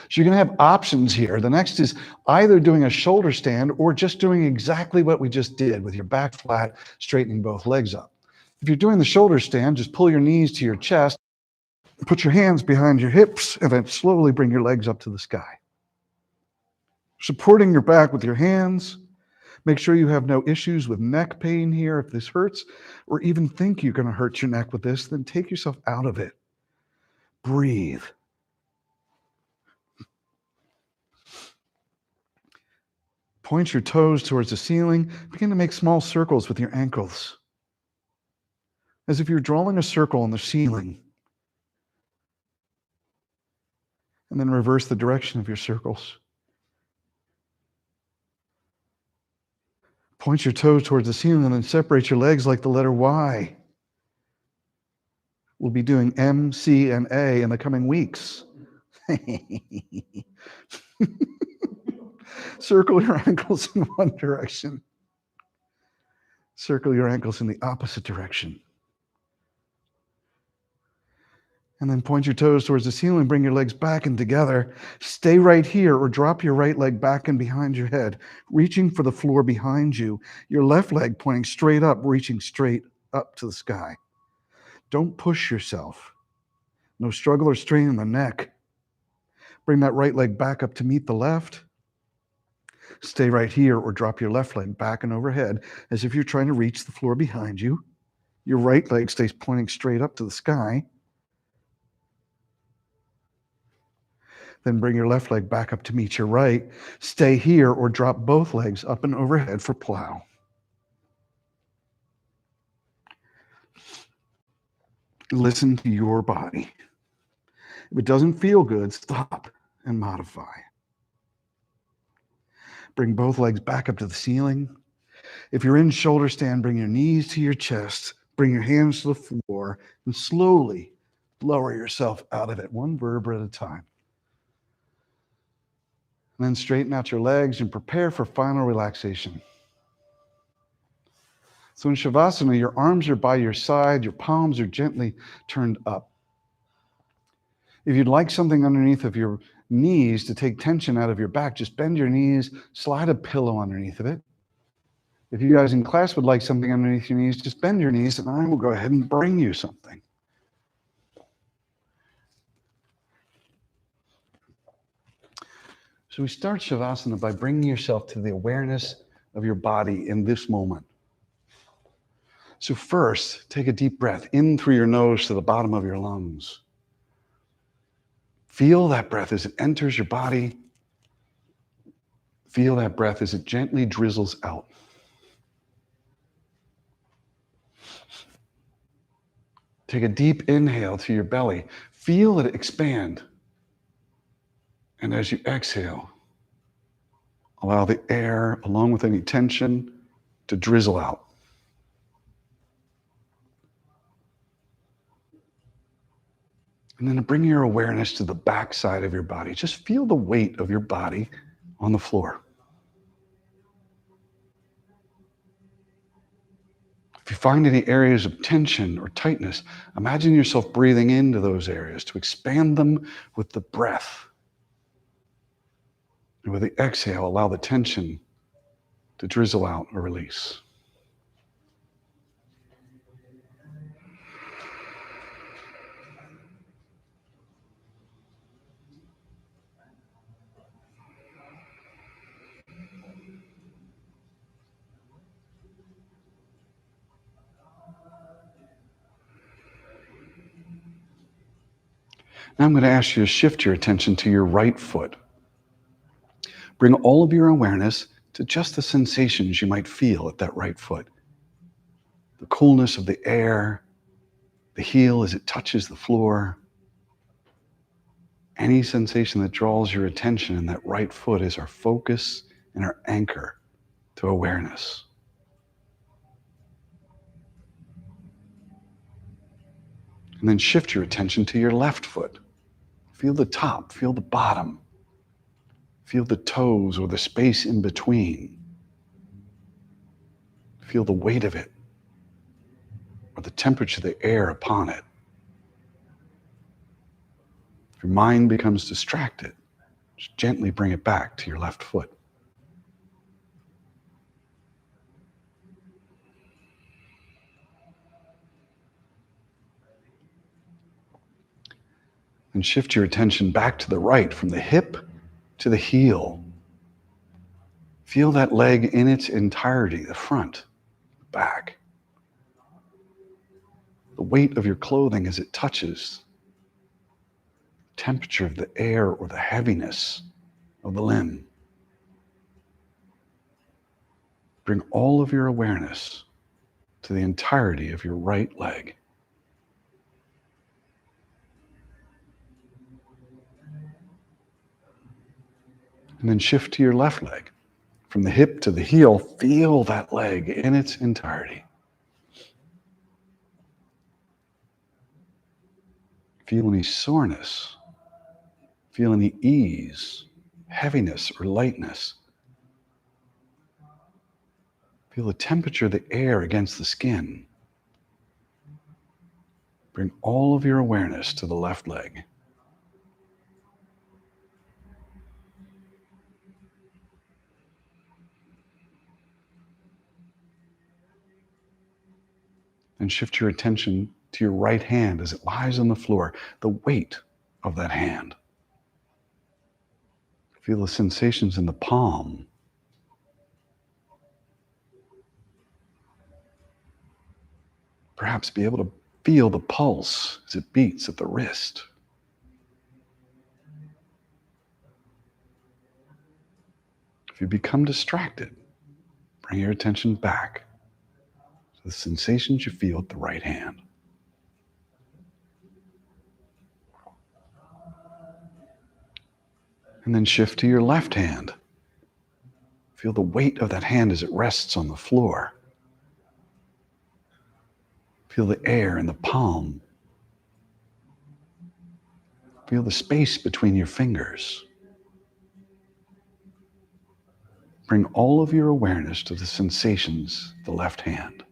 S1: So you're going to have options here. The next is either doing a shoulder stand or just doing exactly what we just did with your back flat, straightening both legs up. If you're doing the shoulder stand, just pull your knees to your chest, put your hands behind your hips, and then slowly bring your legs up to the sky. Supporting your back with your hands. Make sure you have no issues with neck pain here. If this hurts, or even think you're going to hurt your neck with this, then take yourself out of it. Breathe. Point your toes towards the ceiling. Begin to make small circles with your ankles, as if you're drawing a circle on the ceiling. And then reverse the direction of your circles. Point your toes towards the ceiling and then separate your legs like the letter Y. We'll be doing M, C, and A in the coming weeks. Circle your ankles in one direction. Circle your ankles in the opposite direction. And then point your toes towards the ceiling, bring your legs back and together. Stay right here or drop your right leg back and behind your head, reaching for the floor behind you. Your left leg pointing straight up, reaching straight up to the sky. Don't push yourself. No struggle or strain in the neck. Bring that right leg back up to meet the left. Stay right here or drop your left leg back and overhead as if you're trying to reach the floor behind you. Your right leg stays pointing straight up to the sky. Then bring your left leg back up to meet your right. Stay here or drop both legs up and overhead for plow. Listen to your body. If it doesn't feel good, stop and modify. Bring both legs back up to the ceiling. If you're in shoulder stand, bring your knees to your chest. Bring your hands to the floor and slowly lower yourself out of it, one vertebra at a time. And then straighten out your legs and prepare for final relaxation. So in Shavasana, your arms are by your side, your palms are gently turned up. If you'd like something underneath of your knees to take tension out of your back, just bend your knees, slide a pillow underneath of it. If you guys in class would like something underneath your knees, just bend your knees and I will go ahead and bring you something. So we start Shavasana by bringing yourself to the awareness of your body in this moment. So first, take a deep breath in through your nose to the bottom of your lungs. Feel that breath as it enters your body. Feel that breath as it gently drizzles out. Take a deep inhale to your belly. Feel it expand. And as you exhale, allow the air, along with any tension, to drizzle out. And then bring your awareness to the back side of your body. Just feel the weight of your body on the floor. If you find any areas of tension or tightness, imagine yourself breathing into those areas to expand them with the breath. And with the exhale, allow the tension to drizzle out or release. Now I'm going to ask you to shift your attention to your right foot. Bring all of your awareness to just the sensations you might feel at that right foot. The coolness of the air, the heel as it touches the floor. Any sensation that draws your attention in that right foot is our focus and our anchor to awareness. And then shift your attention to your left foot. Feel the top, feel the bottom. Feel the toes or the space in between. Feel the weight of it or the temperature of the air upon it. If your mind becomes distracted, just gently bring it back to your left foot. And shift your attention back to the right, from the hip to the heel. Feel that leg in its entirety, the front, the back. The weight of your clothing as it touches. Temperature of the air or the heaviness of the limb. Bring all of your awareness to the entirety of your right leg. And then shift to your left leg. From the hip to the heel, feel that leg in its entirety. Feel any soreness. Feel any ease, heaviness, or lightness. Feel the temperature of the air against the skin. Bring all of your awareness to the left leg. And shift your attention to your right hand as it lies on the floor, the weight of that hand. Feel the sensations in the palm. Perhaps be able to feel the pulse as it beats at the wrist. If you become distracted, bring your attention back to the sensations you feel at the right hand. And then shift to your left hand. Feel the weight of that hand as it rests on the floor. Feel the air in the palm. Feel the space between your fingers. Bring all of your awareness to the sensations of the left hand.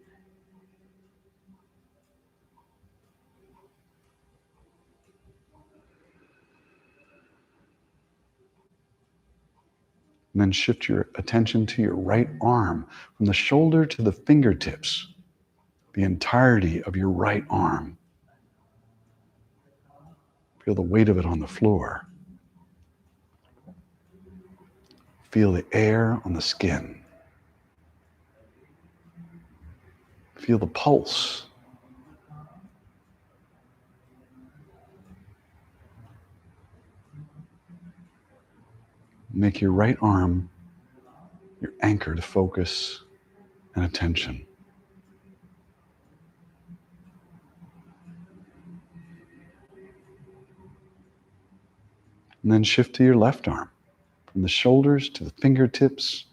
S1: And then shift your attention to your right arm, from the shoulder to the fingertips, the entirety of your right arm. Feel the weight of it on the floor. Feel the air on the skin. Feel the pulse. Make your right arm your anchor to focus and attention. And then shift to your left arm, from the shoulders to the fingertips,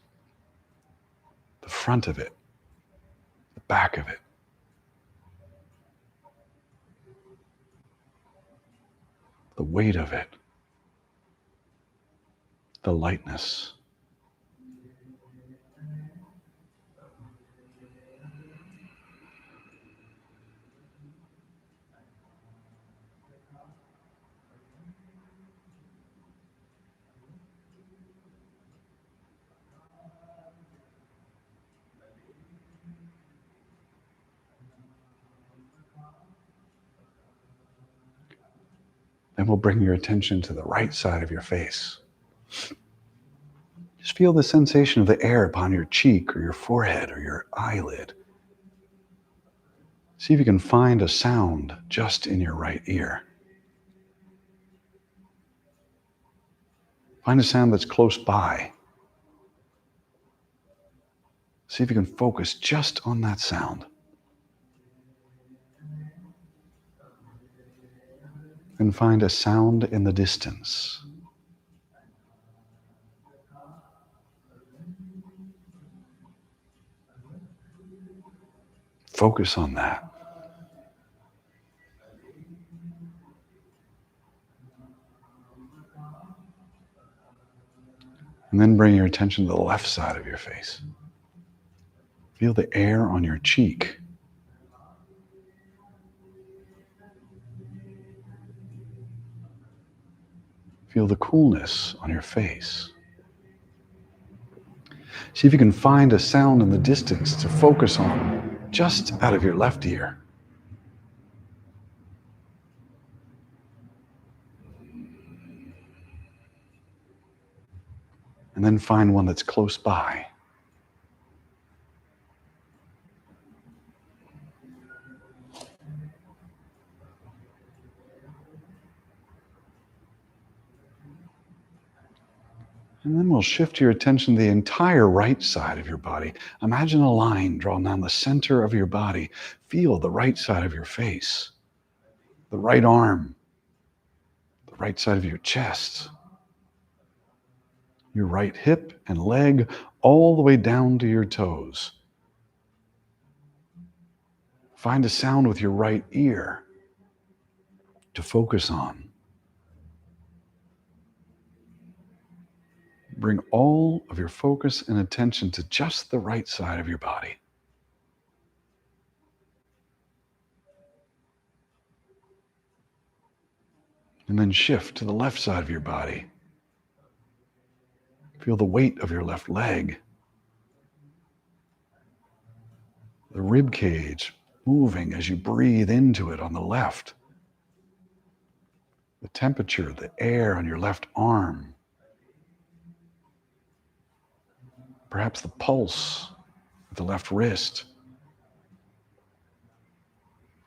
S1: the front of it, the back of it. The weight of it, the lightness. Then we'll bring your attention to the right side of your face. Just feel the sensation of the air upon your cheek or your forehead or your eyelid. See if you can find a sound just in your right ear. Find a sound that's close by. See if you can focus just on that sound. And find a sound in the distance. Focus on that. And then bring your attention to the left side of your face. Feel the air on your cheek. Feel the coolness on your face. See if you can find a sound in the distance to focus on, just out of your left ear. And then find one that's close by. And then we'll shift your attention to the entire right side of your body. Imagine a line drawn down the center of your body. Feel the right side of your face, the right arm, the right side of your chest, your right hip and leg, all the way down to your toes. Find a sound with your right ear to focus on. Bring all of your focus and attention to just the right side of your body. And then shift to the left side of your body. Feel the weight of your left leg. The rib cage moving as you breathe into it on the left. The temperature, the air on your left arm. Perhaps the pulse at the left wrist.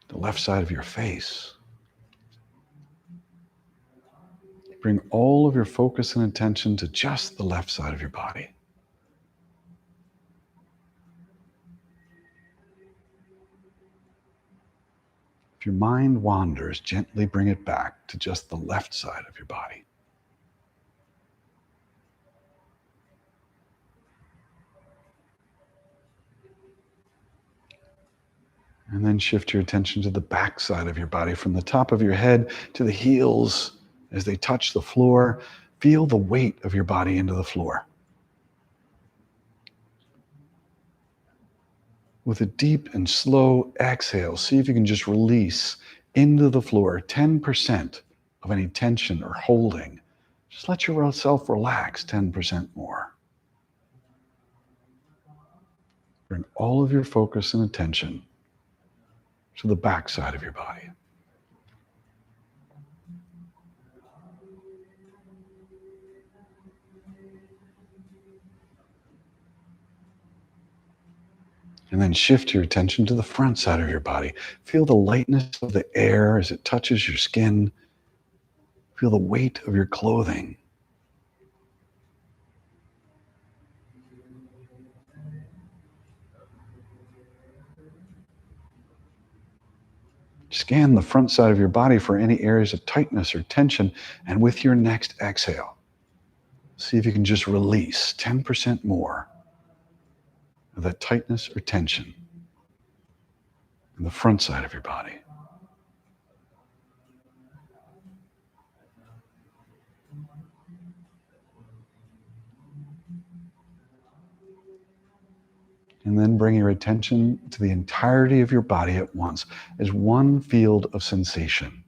S1: The left side of your face. Bring all of your focus and attention to just the left side of your body. If your mind wanders, gently bring it back to just the left side of your body. And then shift your attention to the back side of your body, from the top of your head to the heels. As they touch the floor, feel the weight of your body into the floor. With a deep and slow exhale, see if you can just release into the floor 10% of any tension or holding. Just let yourself relax 10% more. Bring all of your focus and attention to the back side of your body. And then shift your attention to the front side of your body. Feel the lightness of the air as it touches your skin. Feel the weight of your clothing. Scan the front side of your body for any areas of tightness or tension. And with your next exhale, see if you can just release 10% more of that tightness or tension in the front side of your body. And then bring your attention to the entirety of your body at once as one field of sensation.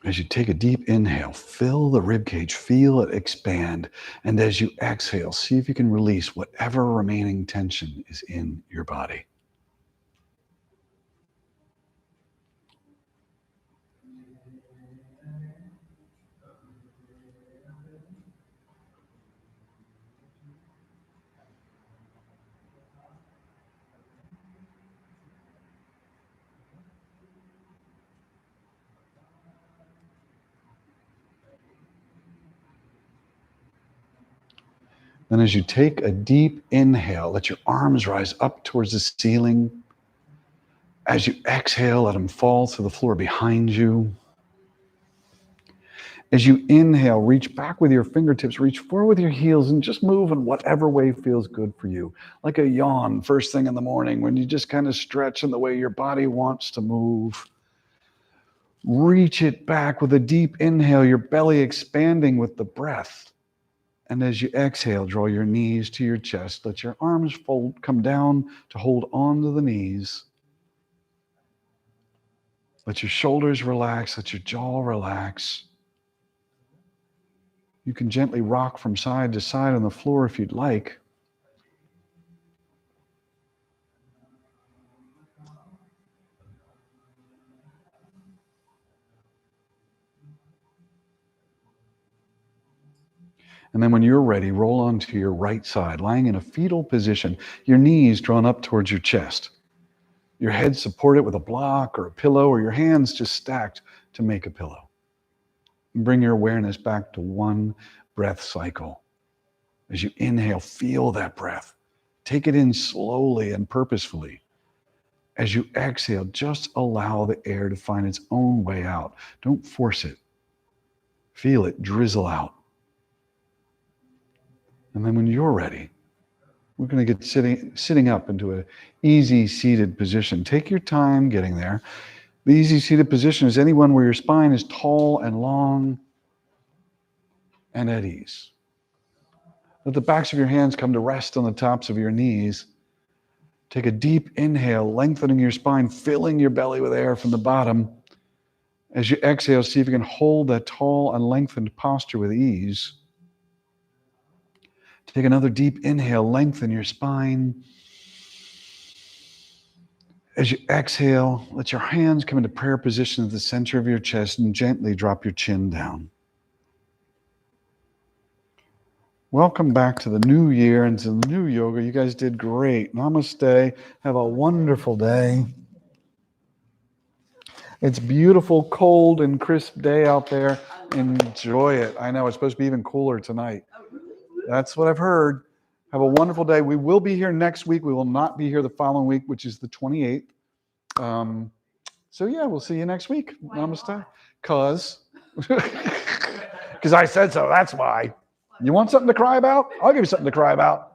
S1: As you take a deep inhale, fill the ribcage, feel it expand. And as you exhale, see if you can release whatever remaining tension is in your body. Then as you take a deep inhale, let your arms rise up towards the ceiling. As you exhale, let them fall to the floor behind you. As you inhale, reach back with your fingertips, reach forward with your heels, and just move in whatever way feels good for you. Like a yawn first thing in the morning when you just kind of stretch in the way your body wants to move. Reach it back with a deep inhale, your belly expanding with the breath. And as you exhale, draw your knees to your chest. Let your arms come down to hold on to the knees. Let your shoulders relax. Let your jaw relax. You can gently rock from side to side on the floor if you'd like. And then when you're ready, roll onto your right side, lying in a fetal position, your knees drawn up towards your chest. Your head supported with a block or a pillow, or your hands just stacked to make a pillow. And bring your awareness back to one breath cycle. As you inhale, feel that breath. Take it in slowly and purposefully. As you exhale, just allow the air to find its own way out. Don't force it. Feel it drizzle out. And then when you're ready, we're going to get sitting up into an easy seated position. Take your time getting there. The easy seated position is any one where your spine is tall and long and at ease. Let the backs of your hands come to rest on the tops of your knees. Take a deep inhale, lengthening your spine, filling your belly with air from the bottom. As you exhale, see if you can hold that tall and lengthened posture with ease. Take another deep inhale, lengthen your spine. As you exhale, let your hands come into prayer position at the center of your chest and gently drop your chin down. Welcome back to the new year and to the new yoga. You guys did great. Namaste. Have a wonderful day. It's beautiful, cold, and crisp day out there. Enjoy it. I know it's supposed to be even cooler tonight. That's what I've heard. Have a wonderful day. We will be here next week. We will not be here the following week, which is the 28th. So yeah, we'll see you next week. Namaste. Because I said so. That's why. You want something to cry about? I'll give you something to cry about.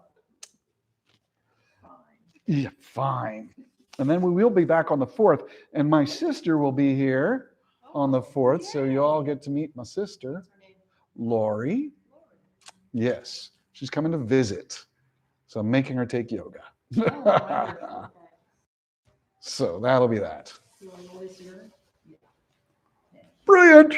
S1: Yeah, fine. And then we will be back on the 4th. And my sister will be here on the 4th. So you all get to meet my sister, Lori. Yes, she's coming to visit. So I'm making her take yoga. So that'll be that. Brilliant.